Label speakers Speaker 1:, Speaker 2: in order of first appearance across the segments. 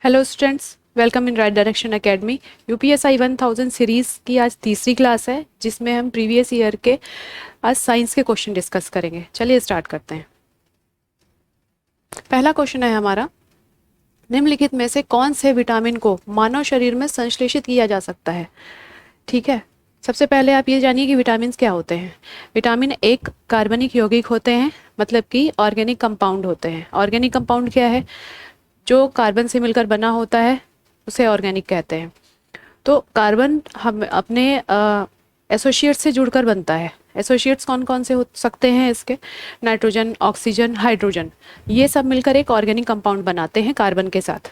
Speaker 1: Hello students, welcome in right direction academy. UPSI 1000 series की आज तीसरी क्लास है, जिसमें हम प्रीवियस ईयर के आज साइंस के क्वेश्चन डिस्कस करेंगे। चलिए स्टार्ट करते हैं। पहला क्वेश्चन है हमारा, निम्नलिखित में से कौन से विटामिन को मानव शरीर में संश्लेषित किया जा सकता है। ठीक है, सबसे पहले आप ये जानिए कि विटामिन क्या होते हैं। विटामिन एक कार्बनिक यौगिक होते हैं, मतलब कि ऑर्गेनिक कंपाउंड होते हैं। ऑर्गेनिक कंपाउंड क्या है? जो कार्बन से मिलकर बना होता है उसे ऑर्गेनिक कहते हैं। तो कार्बन हम अपने एसोसिएट्स से जुड़कर बनता है। एसोसिएट्स कौन कौन से हो सकते हैं इसके? नाइट्रोजन, ऑक्सीजन, हाइड्रोजन, ये सब मिलकर एक ऑर्गेनिक कंपाउंड बनाते हैं कार्बन के साथ।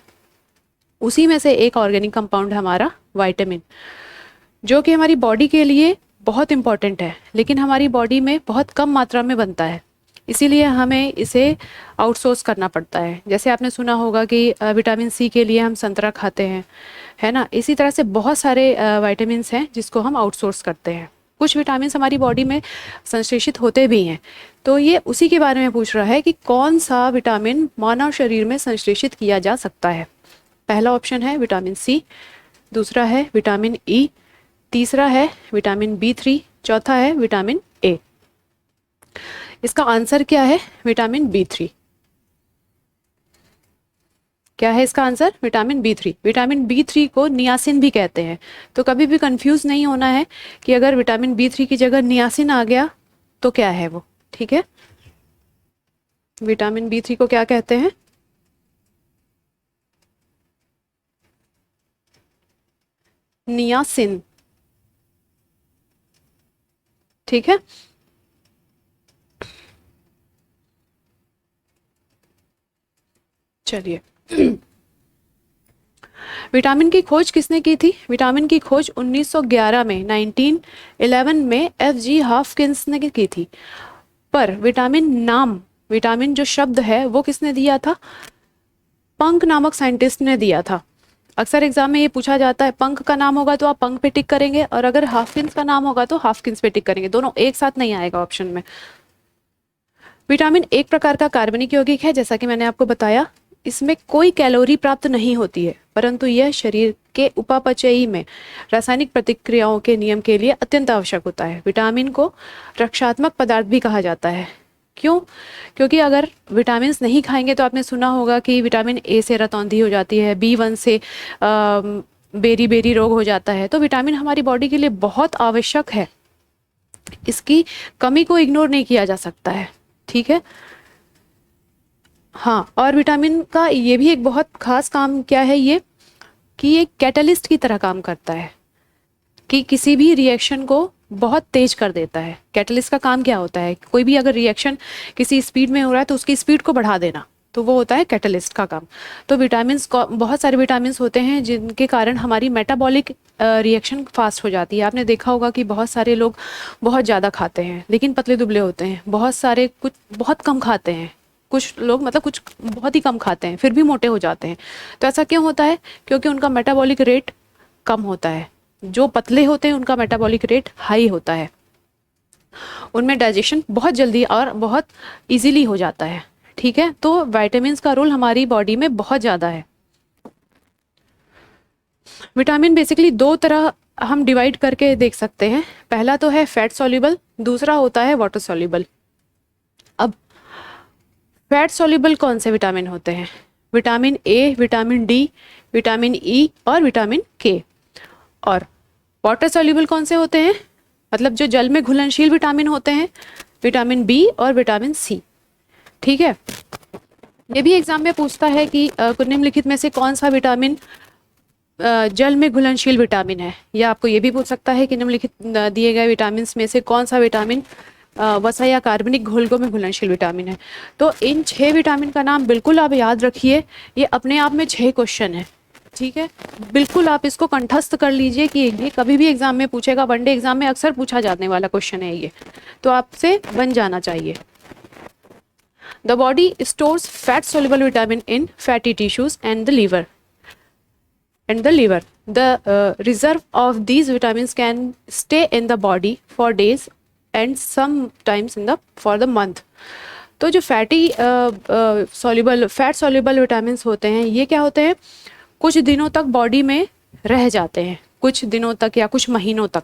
Speaker 1: उसी में से एक ऑर्गेनिक कंपाउंड हमारा विटामिन, जो कि हमारी बॉडी के लिए बहुत इंपॉर्टेंट है, लेकिन हमारी बॉडी में बहुत कम मात्रा में बनता है, इसीलिए हमें इसे आउटसोर्स करना पड़ता है। जैसे आपने सुना होगा कि विटामिन सी के लिए हम संतरा खाते हैं, है ना। इसी तरह से बहुत सारे विटामिन्स हैं जिसको हम आउटसोर्स करते हैं। कुछ विटामिन्स हमारी बॉडी में संश्लेषित होते भी हैं। तो ये उसी के बारे में पूछ रहा है कि कौन सा विटामिन मानव शरीर में संश्लेषित किया जा सकता है। पहला ऑप्शन है विटामिन सी, दूसरा है विटामिन ई, तीसरा है विटामिन B3, चौथा है विटामिन ए। इसका आंसर क्या है? Vitamin B3। क्या है इसका answer? Vitamin B3। Vitamin B3 को नियासिन भी कहते हैं, तो कभी भी कंफ्यूज नहीं होना है कि अगर विटामिन B3 की जगह नियासिन आ गया तो क्या है वो। ठीक है, विटामिन B3 को क्या कहते हैं? नियासिन। ठीक है, चलिए। विटामिन की खोज किसने की थी? विटामिन की खोज 1911 में 1911 में F.G. हॉफकिंस ने की थी। पर विटामिन नाम, विटामिन जो शब्द है वो किसने दिया था? पंक नामक साइंटिस्ट ने दिया था। अक्सर एग्जाम में ये पूछा जाता है, पंक का नाम होगा तो आप पंक पे टिक करेंगे, और अगर हॉफकिंस का नाम होगा तो हॉफकिंस पे टिक करेंगे। दोनों एक साथ नहीं आएगा ऑप्शन में। विटामिन एक प्रकार का कार्बनिक यौगिक है, जैसा कि मैंने आपको बताया। इसमें कोई कैलोरी प्राप्त नहीं होती है, परंतु यह शरीर के उपापचयी में रासायनिक प्रतिक्रियाओं के नियम के लिए अत्यंत आवश्यक होता है। विटामिन को रक्षात्मक पदार्थ भी कहा जाता है। क्यों? क्योंकि अगर विटामिन नहीं खाएंगे तो आपने सुना होगा कि विटामिन ए से रतौंधी हो जाती है, B1 से बेरी बेरी रोग हो जाता है। तो विटामिन हमारी बॉडी के लिए बहुत आवश्यक है, इसकी कमी को इग्नोर नहीं किया जा सकता है। ठीक है, हाँ। और विटामिन का ये भी एक बहुत खास काम क्या है ये, कि ये कैटलिस्ट की तरह काम करता है, कि किसी भी रिएक्शन को बहुत तेज कर देता है। कैटलिस्ट का काम क्या होता है? कोई भी अगर रिएक्शन किसी स्पीड में हो रहा है तो उसकी स्पीड को बढ़ा देना, तो वो होता है कैटलिस्ट का काम। तो विटामिन्स, बहुत सारे विटामिन्स होते हैं जिनके कारण हमारी मेटाबॉलिक रिएक्शन फास्ट हो जाती है। आपने देखा होगा कि बहुत सारे लोग बहुत ज़्यादा खाते हैं लेकिन पतले दुबले होते हैं, बहुत सारे कुछ बहुत कम खाते हैं, कुछ लोग मतलब कुछ बहुत ही कम खाते हैं फिर भी मोटे हो जाते हैं। तो ऐसा क्यों होता है? क्योंकि उनका मेटाबॉलिक रेट कम होता है। जो पतले होते हैं उनका मेटाबॉलिक रेट हाई होता है, उनमें डाइजेशन बहुत जल्दी और बहुत इजीली हो जाता है। ठीक है, तो विटामिन्स का रोल हमारी बॉडी में बहुत ज़्यादा है। विटामिन बेसिकली दो तरह हम डिवाइड करके देख सकते हैं। पहला तो है फैट सॉल्युबल, दूसरा होता है वाटर सॉल्युबल। अब फैट सॉल्युबल कौन से विटामिन होते हैं? Vitamin A, vitamin D, vitamin E और विटामिन के। और वाटर सॉल्युबल कौन से होते हैं? मतलब जो जल में घुलनशील विटामिन होते हैं, विटामिन बी और विटामिन सी। ठीक है, ये भी एग्जाम में पूछता है कि निम्नलिखित में से कौन सा विटामिन जल में घुलनशील विटामिन है, या आपको ये भी पूछ सकता है कि निम्नलिखित दिए गए विटामिन में से कौन सा विटामिन वसा या कार्बनिक घोलकों में घुलनशील विटामिन है। तो इन 6 विटामिन का नाम बिल्कुल आप याद रखिए, ये अपने आप में 6 क्वेश्चन है। ठीक है, बिल्कुल आप इसको कंठस्थ कर लीजिए कि ये कभी भी एग्जाम में पूछेगा, वनडे एग्जाम में अक्सर पूछा जाने वाला क्वेश्चन है ये, तो आपसे बन जाना चाहिए। The body stores fat soluble vitamin in fatty tissues and the liver. The reserve of these vitamins can stay in the body for days and sometimes for the month. तो जो फैट सॉल्युबल विटामिन होते हैं, ये क्या होते हैं? कुछ दिनों तक बॉडी में रह जाते हैं, कुछ दिनों तक या कुछ महीनों तक।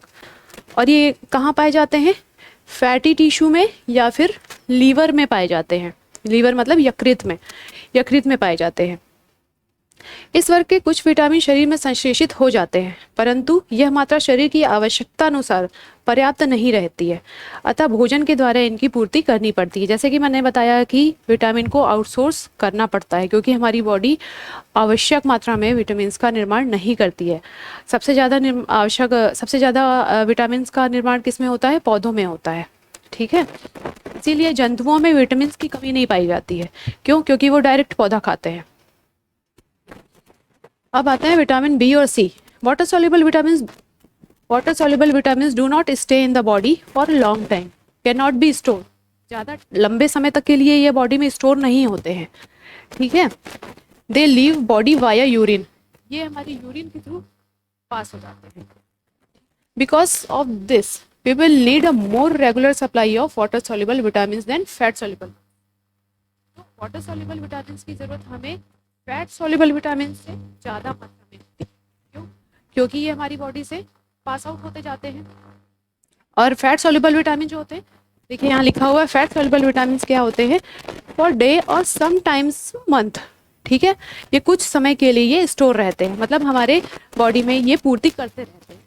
Speaker 1: और ये कहाँ पाए जाते हैं? फैटी टिश्यू में या फिर लीवर में पाए जाते हैं। लीवर मतलब यकृत में पाए जाते हैं। इस वर्ग के कुछ विटामिन शरीर में संश्लेषित हो जाते हैं, परंतु यह मात्रा शरीर की आवश्यकता अनुसार पर्याप्त नहीं रहती है, अतः भोजन के द्वारा इनकी पूर्ति करनी पड़ती है। जैसे कि मैंने बताया कि विटामिन को आउटसोर्स करना पड़ता है, क्योंकि हमारी बॉडी आवश्यक मात्रा में विटामिन का निर्माण नहीं करती है। सबसे ज़्यादा विटामिन का निर्माण किस में होता है? पौधों में होता है। ठीक है, इसीलिए जंतुओं में विटामिन की कमी नहीं पाई जाती है। क्यों? क्योंकि वो डायरेक्ट पौधा खाते हैं। अब आते हैं विटामिन बी और C. Water soluble vitamin do not stay in the body for long time, can not be store. ज़्यादा लंबे समय तक के लिए ये बॉडी में स्टोर नहीं होते हैं। ठीक है, they leave body via urine, ये हमारी यूरिन के थ्रू पास हो जाते हैं। Because of this we will need a more regular supply of water soluble vitamin then fat soluble. तो वाटर सॉल्युबल विटामिन की जरूरत हमें फैट सॉल्युबल विटामिन से ज़्यादा मात्रा में होती है। क्यों? क्योंकि ये हमारी बॉडी से पास आउट होते जाते हैं। और फैट सॉल्युबल विटामिन जो होते हैं, देखिए यहाँ लिखा हुआ है, फैट सॉल्युबल विटामिन क्या होते हैं? फॉर डे और समटाइम्स मंथ। ठीक है, ये कुछ समय के लिए ये स्टोर रहते हैं, मतलब हमारे बॉडी में ये पूर्ति करते रहते हैं।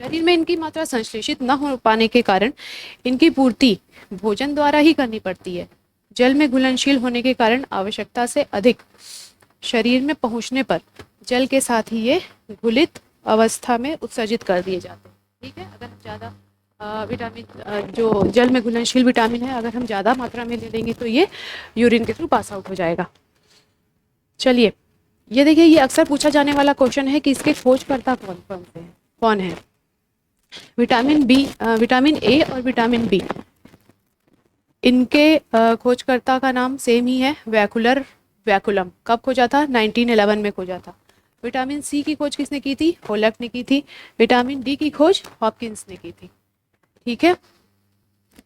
Speaker 1: शरीर में इनकी मात्रा संश्लेषित न हो पाने के कारण इनकी पूर्ति भोजन द्वारा ही करनी पड़ती है। जल में घुलनशील होने के कारण आवश्यकता से अधिक शरीर में पहुंचने पर जल के साथ ही ये घुलित अवस्था में उत्सर्जित कर दिए जाते हैं। ठीक है, अगर हम ज़्यादा विटामिन जो जल में घुलनशील विटामिन है, अगर हम ज़्यादा मात्रा में ले लेंगे तो ये यूरिन के थ्रू पास आउट हो जाएगा। चलिए, ये देखिए, ये अक्सर पूछा जाने वाला क्वेश्चन है कि इसके खोजकर्ता कौन है? विटामिन ए और विटामिन बी, इनके खोजकर्ता का नाम सेम ही है, वैकुलम। कब खोजा था? 1911 में खोजा था। विटामिन सी की खोज किसने की थी? होलक ने की थी। विटामिन डी की खोज हॉपकिंस ने की थी। ठीक है,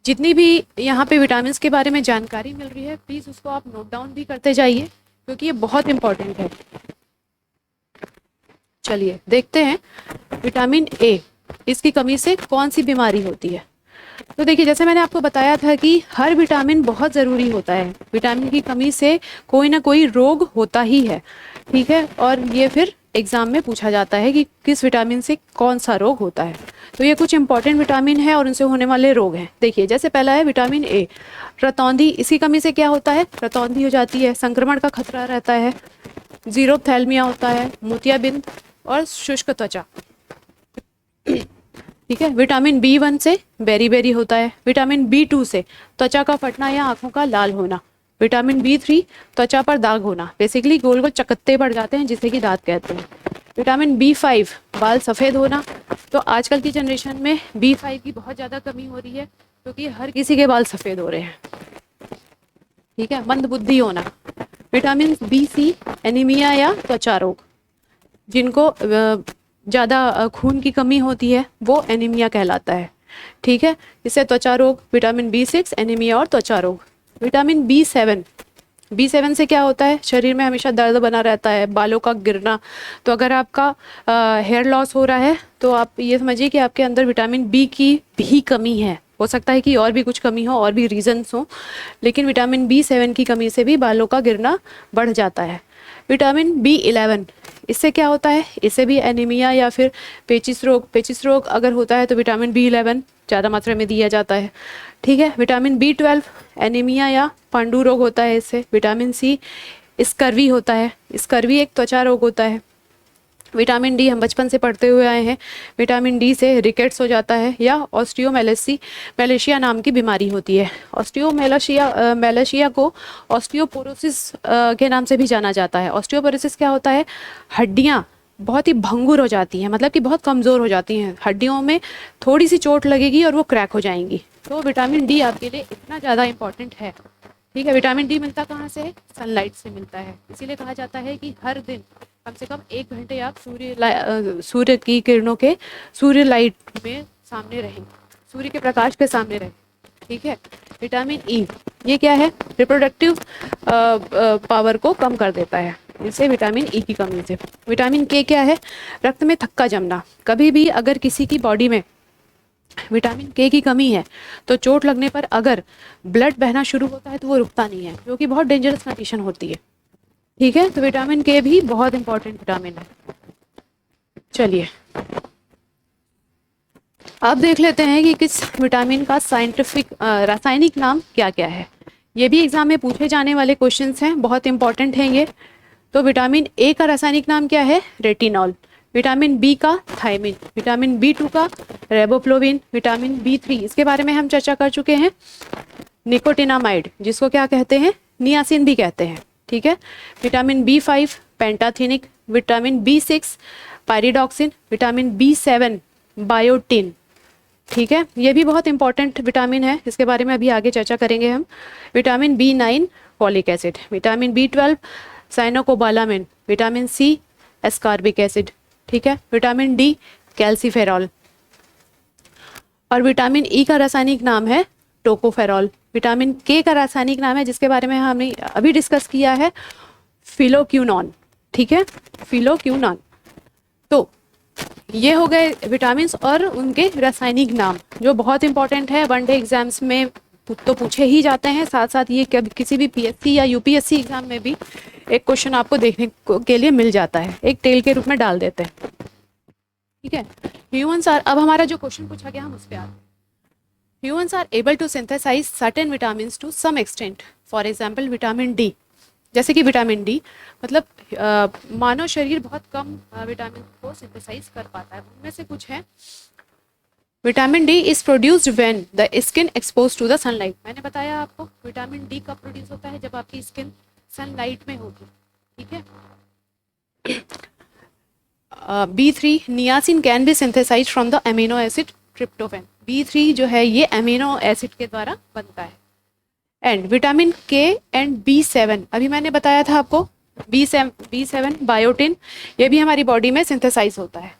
Speaker 1: जितनी भी यहाँ पे विटामिन के बारे में जानकारी मिल रही है, प्लीज उसको आप नोट डाउन भी करते जाइए, क्योंकि ये बहुत इंपॉर्टेंट है। चलिए देखते हैं विटामिन ए, इसकी कमी से कौन सी बीमारी होती है। तो देखिए, जैसे मैंने आपको बताया था कि हर विटामिन बहुत ज़रूरी होता है। विटामिन की कमी से कोई ना कोई रोग होता ही है। ठीक है, और ये फिर एग्जाम में पूछा जाता है कि किस विटामिन से कौन सा रोग होता है। तो ये कुछ इंपॉर्टेंट विटामिन है और उनसे होने वाले रोग हैं। देखिए, जैसे पहला है विटामिन ए, रतौंधी। इसकी कमी से क्या होता है? रतौंधी हो जाती है, संक्रमण का खतरा रहता है, जीरोप्थैल्मिया होता है, मोतियाबिंद और शुष्क त्वचा। ठीक है, विटामिन बी1 से बेरी होता है। विटामिन बी2 से त्वचा का फटना या आंखों का लाल होना। विटामिन बी3 त्वचा पर दाग होना, बेसिकली गोल गोल चकत्ते पड़ जाते हैं जिसे कि दांत कहते हैं। विटामिन बी5 बाल सफ़ेद होना। तो आजकल की जनरेशन में बी5 की बहुत ज़्यादा कमी हो रही है, क्योंकि हर किसी के बाल सफ़ेद हो रहे हैं। ठीक है, मंदबुद्धि होना। विटामिन बी6 एनीमिया या त्वचा रोग, जिनको ज़्यादा खून की कमी होती है वो एनीमिया कहलाता है। ठीक है, इससे त्वचा रोग। विटामिन बी6 एनीमिया और त्वचा रोग। विटामिन बी7 से क्या होता है? शरीर में हमेशा दर्द बना रहता है, बालों का गिरना। तो अगर आपका हेयर लॉस हो रहा है तो आप ये समझिए कि आपके अंदर विटामिन बी की भी कमी है। हो सकता है कि और भी कुछ कमी हो, और भी रीजंस हो, लेकिन विटामिन बी7 की कमी से भी बालों का गिरना बढ़ जाता है। विटामिन बी11, इससे क्या होता है? इससे भी एनीमिया या फिर पेचिस रोग अगर होता है तो विटामिन बी11 ज़्यादा मात्रा में दिया जाता है। ठीक है, विटामिन बी12 एनीमिया या पांडु रोग होता है इससे। विटामिन सी स्कर्वी होता है, स्कर्वी एक त्वचा रोग होता है। विटामिन डी हम बचपन से पढ़ते हुए आए हैं, विटामिन डी से रिकेट्स हो जाता है या ऑस्टियोमेलेशिया नाम की बीमारी होती है। ऑस्टियोमेलेशिया को ऑस्टियोपोरोसिस के नाम से भी जाना जाता है। ऑस्टियोपोरोसिस क्या होता है? हड्डियाँ बहुत ही भंगुर हो जाती हैं, मतलब कि बहुत कमज़ोर हो जाती हैं। हड्डियों में थोड़ी सी चोट लगेगी और वो क्रैक हो जाएंगी। तो विटामिन डी आपके लिए इतना ज़्यादा इंपॉर्टेंट है। ठीक है, विटामिन डी मिलता कहाँ से है? सनलाइट से मिलता है। इसीलिए कहा जाता है कि हर दिन कम से कम 1 घंटे आप सूर्य की किरणों के सूर्य लाइट में सामने रहें, सूर्य के प्रकाश के सामने रहें। ठीक है, विटामिन ई, ये क्या है? रिप्रोडक्टिव पावर को कम कर देता है। इसे विटामिन ई की कमी से। विटामिन के क्या है? रक्त में थक्का जमना। कभी भी अगर किसी की बॉडी में विटामिन के की कमी है तो चोट लगने पर अगर ब्लड बहना शुरू होता है तो वो रुकता नहीं है, जो कि बहुत डेंजरस कंडीशन होती है। ठीक है, तो विटामिन के भी बहुत इंपॉर्टेंट विटामिन है। चलिए अब देख लेते हैं कि किस विटामिन का रासायनिक नाम क्या क्या है। ये भी एग्जाम में पूछे जाने वाले क्वेश्चंस हैं, बहुत इंपॉर्टेंट हैं ये। तो विटामिन ए का रासायनिक नाम क्या है? रेटिनॉल। विटामिन बी का थायमिन। विटामिन बी टू का रेबोफ्लोविन। विटामिन बी थ्री, इसके बारे में हम चर्चा कर चुके हैं, निकोटिनामाइड, जिसको क्या कहते हैं? नियासिन भी कहते हैं। ठीक है, vitamin B five pantothenic. Vitamin B six pyridoxine. Vitamin B seven biotin. ठीक है, ये भी बहुत इंपॉर्टेंट विटामिन है, इसके बारे में अभी आगे चर्चा करेंगे हम। Vitamin B nine folic acid. Vitamin B twelve cyanocobalamin. Vitamin C ascorbic acid. ठीक है, विटामिन डी कैल्सीफेरॉल। और विटामिन ई का रासायनिक नाम है टोकोफेरॉल। विटामिन के का रासायनिक नाम है, जिसके बारे में हमने अभी डिस्कस किया है, फिलोक्यूनॉन। ठीक है, फिलोक्यूनॉन। तो ये हो गए विटामिन्स और उनके रासायनिक नाम, जो बहुत इंपॉर्टेंट है, वनडे एग्जाम्स में तो पूछे ही जाते हैं। साथ साथ ये किसी भी पीएससी या यूपीएससी एग्जाम में भी एक क्वेश्चन आपको देखने के लिए मिल जाता है, एक टेल के रूप में डाल देते हैं। ठीक है, ह्यूमंस आर, अब हमारा जो क्वेश्चन पूछा गया हम उस पर आते हैं। Humans are able to synthesize certain vitamins to some extent, for example vitamin D. जैसे कि विटामिन डी, मतलब मानव शरीर बहुत कम विटामिन को सिंथेसाइज कर पाता है, उनमें से कुछ है। Vitamin D is produced when the skin expose to the sunlight. मैंने बताया आपको विटामिन डी कब प्रोड्यूस होता है? जब आपकी स्किन सनलाइट में होगी। ठीक है, B three niacin can be synthesize from the amino acid tryptophan. B three जो है ये अमीनो एसिड के द्वारा बनता है। And vitamin K and B seven, अभी मैंने बताया था आपको, बी सेवन बायोटिन, ये भी हमारी बॉडी में सिंथेसाइज होता है।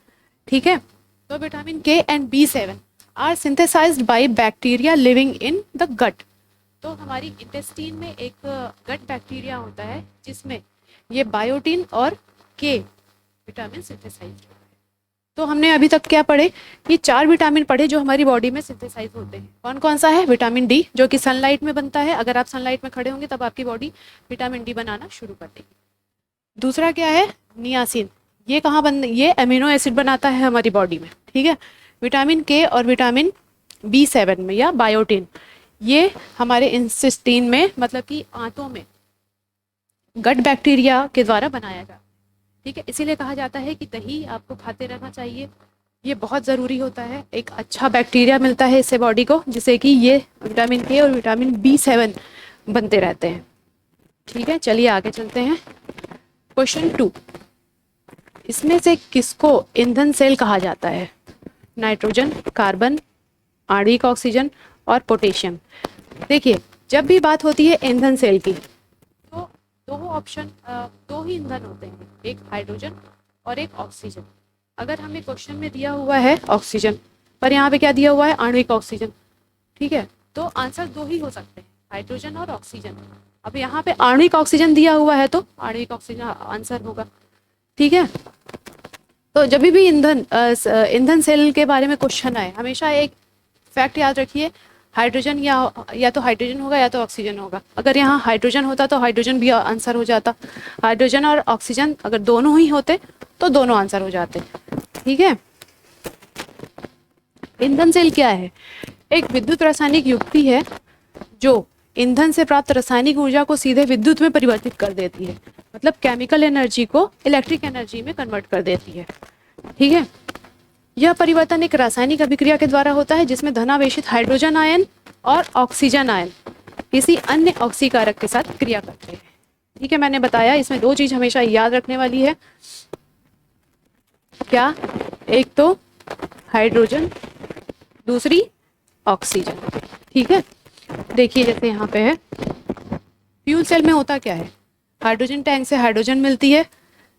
Speaker 1: ठीक है, तो vitamin K and B seven are synthesized by bacteria living in the gut. तो हमारी इंटेस्टीन में एक गट बैक्टीरिया होता है जिसमें ये बायोटिन और के विटामिन सिंथेसाइज होता है। तो हमने अभी तक क्या पढ़े? ये चार विटामिन पढ़े जो हमारी बॉडी में सिंथेसाइज होते हैं। कौन कौन सा है? विटामिन डी, जो कि सनलाइट में बनता है। अगर आप सनलाइट में खड़े होंगे तब आपकी बॉडी विटामिन डी बनाना शुरू कर देगी। दूसरा क्या है? नियासिन। ये कहाँ ये अमीनो एसिड बनाता है हमारी बॉडी में। ठीक है, विटामिन के और विटामिन बी सेवन में या बायोटिन, ये हमारे इंटेस्टाइन में, मतलब कि आंतों में गट बैक्टीरिया के द्वारा बनाया जाता है। ठीक है, इसीलिए कहा जाता है कि दही आपको खाते रहना चाहिए, ये बहुत ज़रूरी होता है। एक अच्छा बैक्टीरिया मिलता है इससे बॉडी को, जिससे कि ये विटामिन के और विटामिन बी सेवन बनते रहते हैं। ठीक है, चलिए आगे चलते हैं। क्वेश्चन 2, इसमें से किसको ईंधन सेल कहा जाता है? नाइट्रोजन, कार्बन, आणविक ऑक्सीजन और पोटेशियम। देखिए, जब भी बात होती है ईंधन सेल की, तो दो ही ईंधन होते हैं, एक हाइड्रोजन और एक ऑक्सीजन। अगर हमें क्वेश्चन में दिया हुआ है ऑक्सीजन, पर यहाँ पे क्या दिया हुआ है? आणविक ऑक्सीजन। ठीक है, तो आंसर दो ही हो सकते हैं, हाइड्रोजन और ऑक्सीजन। अब यहाँ पे आणविक ऑक्सीजन दिया हुआ है तो आणविक ऑक्सीजन आंसर होगा। ठीक है, तो जब भी ईंधन सेल के बारे में क्वेश्चन आए, हमेशा एक फैक्ट याद रखिए, हाइड्रोजन या तो हाइड्रोजन होगा या तो ऑक्सीजन होगा। अगर यहाँ हाइड्रोजन होता तो हाइड्रोजन भी आंसर हो जाता, हाइड्रोजन और ऑक्सीजन अगर दोनों ही होते तो दोनों आंसर हो जाते। ठीक है, ईंधन सेल क्या है? एक विद्युत रासायनिक युक्ति है जो ईंधन से प्राप्त रासायनिक ऊर्जा को सीधे विद्युत में परिवर्तित कर देती है, मतलब केमिकल एनर्जी को इलेक्ट्रिक एनर्जी में कन्वर्ट कर देती है। ठीक है, यह परिवर्तन एक रासायनिक अभिक्रिया के द्वारा होता है जिसमें धनावेशित हाइड्रोजन आयन और ऑक्सीजन आयन किसी अन्य ऑक्सीकारक के साथ क्रिया करते हैं। ठीक है, मैंने बताया इसमें दो चीज हमेशा याद रखने वाली है। क्या? एक तो हाइड्रोजन, दूसरी ऑक्सीजन। ठीक है, देखिए जैसे यहाँ पे है, फ्यूल सेल में होता क्या है? हाइड्रोजन टैंक से हाइड्रोजन मिलती है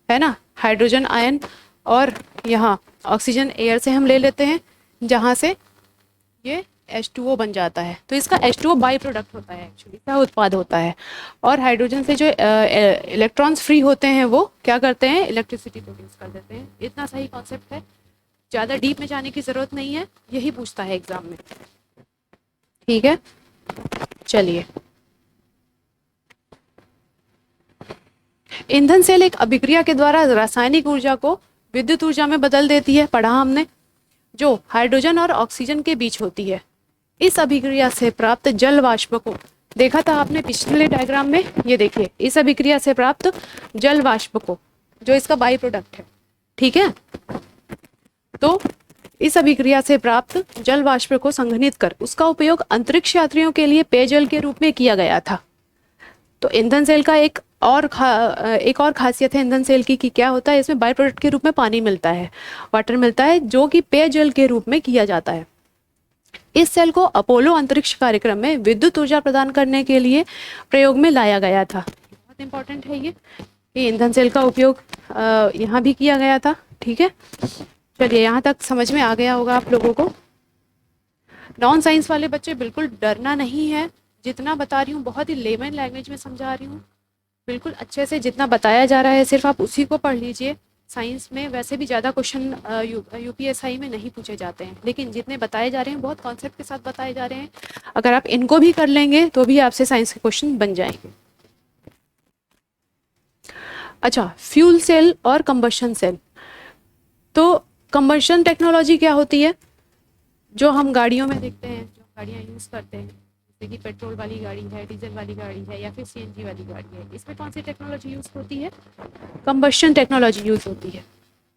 Speaker 1: ना, हाइड्रोजन आयन, और यहाँ ऑक्सीजन एयर से हम ले लेते हैं, जहाँ से ये H2O बन जाता है। तो इसका H2O बाई प्रोडक्ट होता है, एक्चुअली इसका उत्पाद होता है। और हाइड्रोजन से जो इलेक्ट्रॉन्स फ्री होते हैं वो क्या करते हैं, इलेक्ट्रिसिटी प्रोड्यूस कर देते हैं। इतना सही कॉन्सेप्ट है, ज़्यादा डीप में जाने की ज़रूरत नहीं है, यही पूछता है एग्जाम में। ठीक है, चलिए। ईंधन सेल एक अभिक्रिया के द्वारा रासायनिक ऊर्जा को विद्युत ऊर्जा में बदल देती है, पढ़ा हमने, जो हाइड्रोजन और ऑक्सीजन के बीच होती है। इस अभिक्रिया से प्राप्त जल वाष्प को देखा था आपने पिछले डायग्राम में, ये देखिए, इस अभिक्रिया से प्राप्त जल वाष्प को, जो इसका बाई प्रोडक्ट है। ठीक है, तो इस अभिक्रिया से प्राप्त जल वाष्प को संघनित कर उसका उपयोग अंतरिक्ष यात्रियों के लिए पेयजल के रूप में किया गया था। तो ईंधन सेल का एक और खासियत है ईंधन सेल की कि क्या होता है, इसमें बाई प्रोडक्ट के रूप में पानी मिलता है, वाटर मिलता है, जो कि पेयजल के रूप में किया जाता है। इस सेल को अपोलो अंतरिक्ष कार्यक्रम में विद्युत ऊर्जा प्रदान करने के लिए प्रयोग में लाया गया था। बहुत इंपॉर्टेंट है ये ईंधन सेल का उपयोग यहाँ भी किया गया था। ठीक है, चलिए, यहाँ तक समझ में आ गया होगा आप लोगों को। नॉन साइंस वाले बच्चे बिल्कुल डरना नहीं है, जितना बता रही हूँ बहुत ही लेमन लैंग्वेज में समझा रही हूँ, बिल्कुल अच्छे से जितना बताया जा रहा है सिर्फ आप उसी को पढ़ लीजिए। साइंस में वैसे भी ज़्यादा क्वेश्चन यूपीएसआई में नहीं पूछे जाते हैं, लेकिन जितने बताए जा रहे हैं बहुत कॉन्सेप्ट के साथ बताए जा रहे हैं। अगर आप इनको भी कर लेंगे तो भी आपसे साइंस के क्वेश्चन बन जाएंगे। अच्छा, फ्यूल सेल और कंबशन सेल। तो कंबशन टेक्नोलॉजी क्या होती है, जो हम गाड़ियों में देखते हैं, जो गाड़ियाँ यूज़ करते हैं, जैसे कि पेट्रोल वाली गाड़ी है, डीजल वाली गाड़ी है, या फिर सीएनजी वाली गाड़ी है, इसमें कौन सी टेक्नोलॉजी यूज़ होती है, कंबशन टेक्नोलॉजी यूज़ होती है।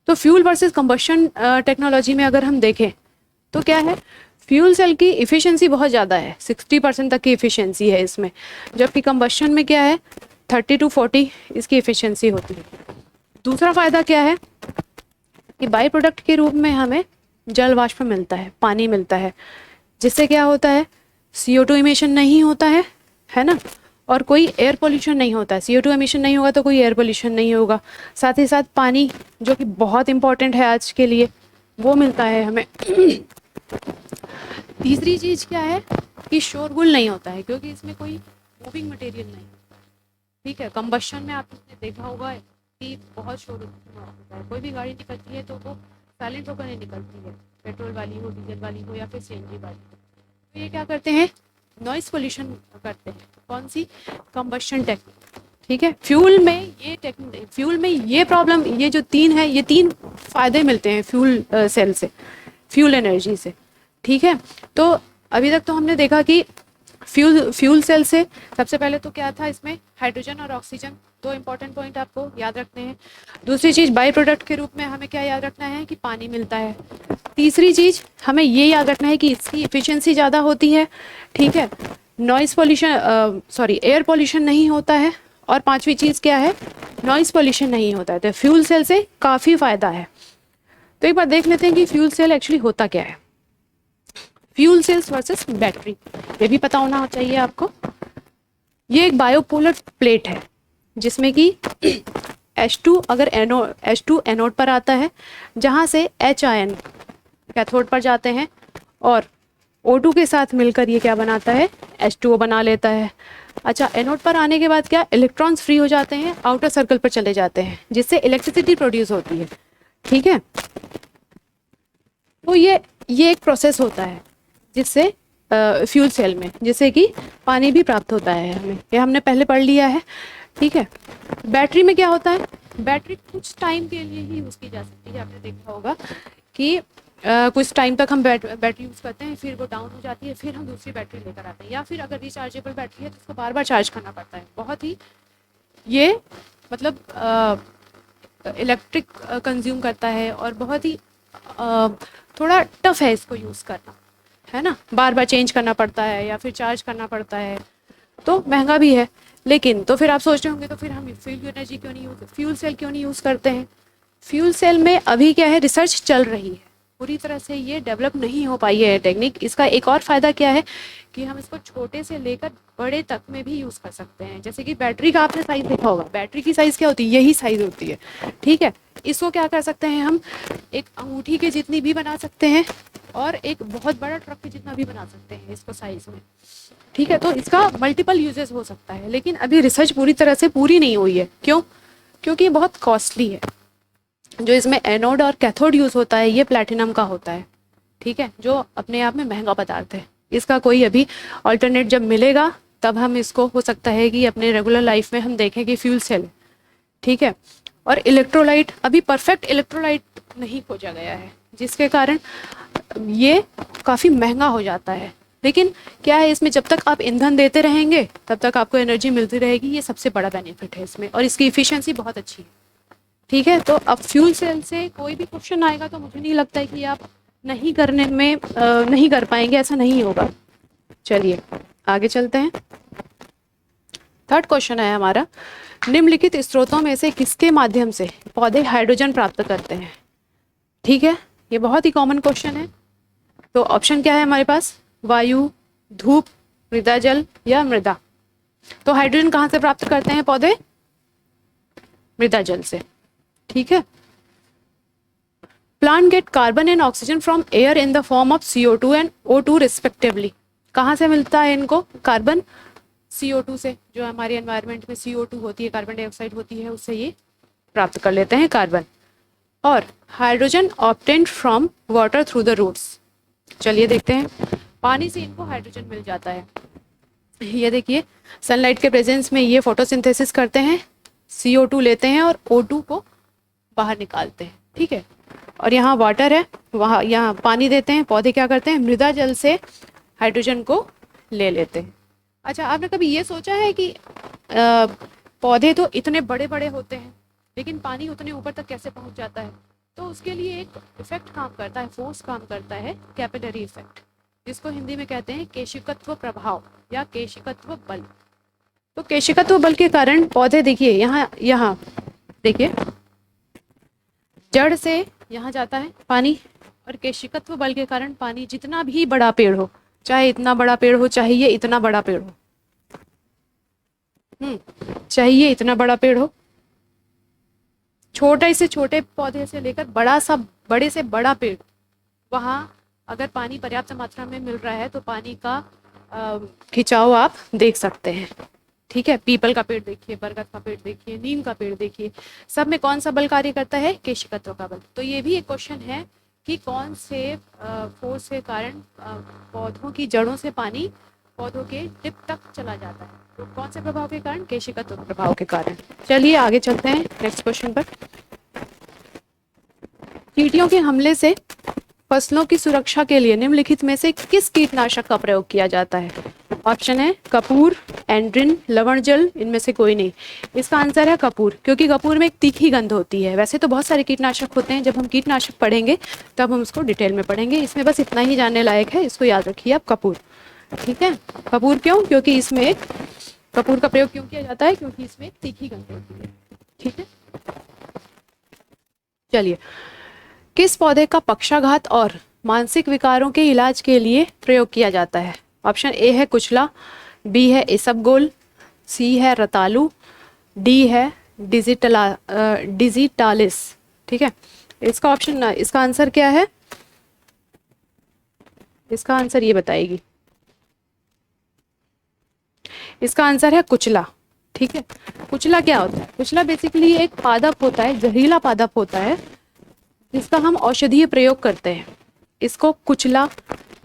Speaker 1: तो फ्यूल वर्सेस कंबशन टेक्नोलॉजी में अगर हम देखें तो क्या है, फ्यूल सेल की इफ़िशियंसी बहुत ज़्यादा है, 60% तक की इफ़िशियंसी है इसमें, जबकि कंबशन में क्या है 30 to 40 इसकी इफ़िशियंसी होती है। दूसरा फ़ायदा क्या है कि बाई प्रोडक्ट के रूप में हमें जल वाष्प मिलता है, पानी मिलता है, जिससे क्या होता है, CO2 इमिशन नहीं होता है ना, और कोई एयर पोल्यूशन नहीं होता है। CO2 इमिशन नहीं होगा तो कोई एयर पोल्यूशन नहीं होगा। साथ ही साथ पानी, जो कि बहुत इंपॉर्टेंट है आज के लिए, वो मिलता है हमें। तीसरी चीज़ क्या है कि शोरगुल नहीं होता है, क्योंकि इसमें कोई मूविंग मटेरियल नहीं। ठीक है, कंबशन में आपने देखा होगा कि बहुत शोर होता है, कोई भी गाड़ी निकलती है तो वो साइलेंट होकर नहीं निकलती है, पेट्रोल वाली हो, डीजल वाली हो, या फिर सीएनजी वाली हो। तो ये क्या करते हैं, नॉइस पोल्यूशन करते हैं। कौन सी, कंबशन टेक्निक। ठीक है, फ्यूल में ये प्रॉब्लम, ये जो तीन है, ये तीन फायदे मिलते हैं फ्यूल सेल से, फ्यूल एनर्जी से। ठीक है, तो अभी तक तो हमने देखा कि फ्यूल सेल से सबसे पहले तो क्या था, इसमें हाइड्रोजन और ऑक्सीजन, दो इंपॉर्टेंट पॉइंट आपको याद रखने हैं। दूसरी चीज़, बाई प्रोडक्ट के रूप में हमें क्या याद रखना है कि पानी मिलता है। तीसरी चीज़ हमें ये याद रखना है कि इसकी इफ़िशियंसी ज़्यादा होती है। ठीक है, नॉइस पोल्यूशन, एयर पोल्यूशन नहीं होता है। और पांचवी चीज़ क्या है, नॉइस पोल्यूशन नहीं होता है। तो फ्यूल सेल से काफ़ी फ़ायदा है। तो एक बार देख लेते हैं कि फ्यूल सेल एक्चुअली होता क्या है। फ्यूल सेल्स वर्सेस बैटरी, ये भी पता होना चाहिए आपको। ये एक बायोपोलर प्लेट है जिसमें कि H2 अगर H2 एनोड पर आता है, जहाँ से H आयन कैथोड पर जाते हैं, और O2 के साथ मिलकर ये क्या बनाता है, H2O बना लेता है। अच्छा, एनोड पर आने के बाद क्या, इलेक्ट्रॉन्स फ्री हो जाते हैं, आउटर सर्कल पर चले जाते हैं, जिससे इलेक्ट्रिसिटी प्रोड्यूस होती है। ठीक है, तो ये एक प्रोसेस होता है जिससे फ्यूल सेल में, जिससे कि पानी भी प्राप्त होता है हमें, ये हमने पहले पढ़ लिया है। ठीक है, बैटरी में क्या होता है, बैटरी कुछ टाइम के लिए ही यूज़ की जा सकती है। आपने देखा होगा कि कुछ टाइम तक हम बैटरी यूज़ करते हैं, फिर वो डाउन हो जाती है, फिर हम दूसरी बैटरी लेकर आते हैं, या फिर अगर रिचार्जेबल बैटरी है तो उसको बार बार चार्ज करना पड़ता है। बहुत ही ये मतलब इलेक्ट्रिक कंज्यूम करता है, और बहुत ही थोड़ा टफ है इसको यूज़ करना, है ना, बार बार चेंज करना पड़ता है या फिर चार्ज करना पड़ता है, तो महंगा भी है। लेकिन तो फिर आप सोच रहे होंगे तो फिर हम फ्यूल सेल क्यों नहीं यूज़ करते हैं। फ्यूल सेल में अभी क्या है, रिसर्च चल रही है, पूरी तरह से ये डेवलप नहीं हो पाई है टेक्निक। इसका एक और फ़ायदा क्या है कि हम इसको छोटे से लेकर बड़े तक में भी यूज़ कर सकते हैं। जैसे कि बैटरी का आपने साइज़ देखा होगा, बैटरी की साइज़ क्या होती है, यही साइज़ होती है। ठीक है, इसको क्या कर सकते हैं हम, एक अंगूठी के जितनी भी बना सकते हैं, और एक बहुत बड़ा ट्रक के जितना भी बना सकते हैं इसको साइज में। ठीक है, तो इसका मल्टीपल यूजेस हो सकता है, लेकिन अभी रिसर्च पूरी तरह से पूरी नहीं हुई है। क्यों? क्योंकि ये बहुत कॉस्टली है। जो इसमें एनोड और कैथोड यूज होता है ये प्लैटिनम का होता है। ठीक है, जो अपने आप में महंगा पदार्थ है। इसका कोई अभी ऑल्टरनेट जब मिलेगा तब हम इसको हो सकता है कि अपने रेगुलर लाइफ में हम देखें कि फ्यूल सेल। ठीक है, और इलेक्ट्रोलाइट, अभी परफेक्ट इलेक्ट्रोलाइट नहीं खोजा गया है, जिसके कारण ये काफ़ी महंगा हो जाता है। लेकिन क्या है इसमें, जब तक आप ईंधन देते रहेंगे तब तक आपको एनर्जी मिलती रहेगी, ये सबसे बड़ा बेनिफिट है इसमें, और इसकी इफिशियंसी बहुत अच्छी है। ठीक है, तो अब फ्यूल सेल से कोई भी क्वेश्चन आएगा तो मुझे नहीं लगता है कि आप नहीं करने में नहीं कर पाएंगे, ऐसा नहीं होगा। चलिए आगे चलते हैं। थर्ड क्वेश्चन है हमारा, निम्नलिखित स्रोतों में से किसके माध्यम से पौधे हाइड्रोजन प्राप्त करते हैं? ठीक है, ये बहुत ही कॉमन क्वेश्चन है। तो ऑप्शन क्या है हमारे पास? वायु, धूप, मृदा जल या मृदा। तो हाइड्रोजन कहाँ से प्राप्त करते हैं पौधे? मृदा जल से। ठीक है, plant get carbon and oxygen from air in the form of CO2 and O2 respectively. कहाँ से मिलता है इनको कार्बन? CO2 से, जो हमारे एनवायरनमेंट में CO2 होती है, कार्बन डाइऑक्साइड होती है, उससे ये प्राप्त कर लेते हैं कार्बन। और hydrogen obtained from water through the roots. चलिए देखते हैं, पानी से इनको हाइड्रोजन मिल जाता है। ये देखिए, सनलाइट के प्रेजेंस में ये फोटोसिंथेसिस करते हैं, CO2 लेते हैं और O2 को बाहर निकालते हैं। ठीक है, और यहाँ वाटर है, वहाँ यहाँ पानी देते हैं, पौधे क्या करते हैं? मृदा जल से हाइड्रोजन को ले लेते हैं। अच्छा, आपने कभी ये सोचा है कि पौधे तो इतने बड़े बड़े होते हैं लेकिन पानी उतने ऊपर तक कैसे पहुंच जाता है? तो उसके लिए एक इफेक्ट काम करता है, फोर्स काम करता है, कैपिलरी इफेक्ट, जिसको हिंदी में कहते हैं केशिकत्व प्रभाव या केशिकत्व बल। तो केशिकत्व बल के कारण पौधे, देखिए यहाँ यहाँ देखिए, जड़ से यहाँ जाता है पानी, और केशिकत्व बल के कारण पानी, जितना भी बड़ा पेड़ हो, चाहे इतना बड़ा पेड़ हो, चाहे ये इतना बड़ा पेड़ हो, चाहे ये इतना बड़ा पेड़ हो, छोटे से छोटे पौधे से लेकर बड़े से बड़ा पेड़, वहाँ अगर पानी पर्याप्त मात्रा में मिल रहा है तो पानी का खिंचाव आप देख सकते हैं। ठीक है, पीपल का पेड़ देखिए, बरगद का पेड़ देखिए, नीम का पेड़ देखिए, सब में कौन सा बल कार्य करता है? केशिकत्व का बल। तो ये भी एक क्वेश्चन है कि कौन से फोर्स के कारण पौधों की जड़ों से पानी पौधों के टिप तक चला जाता है? तो कौन से प्रभाव के कारण? केशिकत्व प्रभाव के कारण। चलिए आगे चलते हैं नेक्स्ट क्वेश्चन पर। चींटियों के हमले से फसलों की सुरक्षा के लिए निम्नलिखित में से किस कीटनाशक का प्रयोग किया जाता है? ऑप्शन है कपूर, एंड्रिन, लवण जल, इनमें से कोई नहीं। इसका आंसर है कपूर, क्योंकि कपूर में एक तीखी गंध होती है। वैसे तो बहुत सारे कीटनाशक होते हैं, जब हम कीटनाशक पढ़ेंगे तब हम उसको डिटेल में पढ़ेंगे। इसमें बस इतना ही जानने लायक है, इसको याद रखिए आप, कपूर। ठीक है, कपूर क्यों? क्योंकि इसमें एक कपूर का प्रयोग क्यों किया जाता है? क्योंकि इसमें एक तीखी गंध होती है। ठीक है, चलिए, किस पौधे का पक्षाघात और मानसिक विकारों के इलाज के लिए प्रयोग किया जाता है? ऑप्शन ए है कुचला, बी है इसबगोल, सी है रतालू, डी है डिजिटालिस। ठीक है, इसका ऑप्शन, इसका आंसर क्या है? इसका आंसर ये बताएगी, इसका आंसर है कुचला। ठीक है, कुचला क्या होता है? कुचला बेसिकली एक पादप होता है, जहरीला पादप होता है, जिसका हम औषधीय प्रयोग करते हैं। इसको कुचला,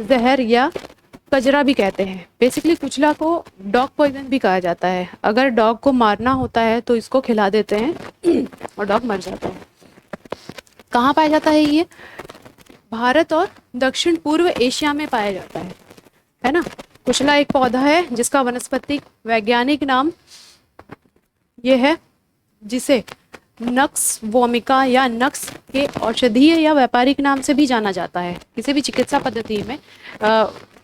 Speaker 1: जहर या कजरा भी कहते हैं। बेसिकली कुचला को डॉग पॉइजन भी कहा जाता है। अगर डॉग को मारना होता है तो इसको खिला देते हैं और डॉग मर जाता है। कहाँ पाया जाता है ये? भारत और दक्षिण पूर्व एशिया में पाया जाता है ना। कुचला एक पौधा है जिसका वनस्पतिक वैज्ञानिक नाम ये है, जिसे नक्स वोमिका या नक्स के औषधीय या व्यापारिक नाम से भी जाना जाता है। किसी भी चिकित्सा पद्धति में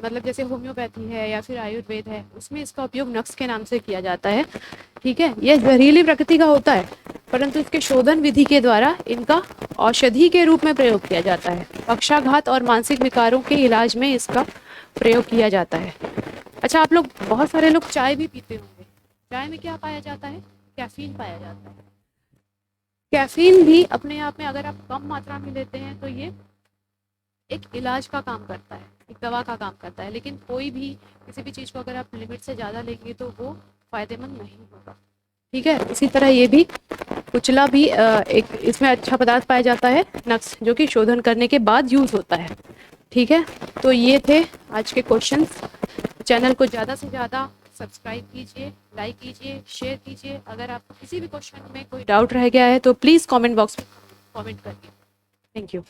Speaker 1: मतलब जैसे होम्योपैथी है या फिर आयुर्वेद है, उसमें इसका उपयोग नक्स के नाम से किया जाता है। ठीक है, यह जहरीली प्रकृति का होता है, परंतु इसके शोधन विधि के द्वारा इनका औषधि के रूप में प्रयोग किया जाता है। पक्षाघात और मानसिक विकारों के इलाज में इसका प्रयोग किया जाता है। अच्छा, आप लोग, बहुत सारे लोग चाय भी पीते होंगे। चाय में क्या पाया जाता है? कैफीन पाया जाता है। कैफीन भी अपने आप में अगर आप कम मात्रा में लेते हैं तो ये एक इलाज का काम करता है, एक दवा का काम करता है, लेकिन कोई भी किसी भी चीज़ को अगर आप लिमिट से ज़्यादा लेंगे तो वो फ़ायदेमंद नहीं होगा। ठीक है, इसी तरह ये भी कुचला भी एक इसमें अच्छा पदार्थ पाया जाता है नक्स, जो कि शोधन करने के बाद यूज़ होता है। ठीक है, तो ये थे आज के क्वेश्चंस। चैनल को ज़्यादा से ज़्यादा सब्सक्राइब कीजिए, लाइक कीजिए, शेयर कीजिए। अगर आपको किसी भी क्वेश्चन में कोई डाउट रह गया है तो प्लीज़ कमेंट बॉक्स में कमेंट करिए। Thank you.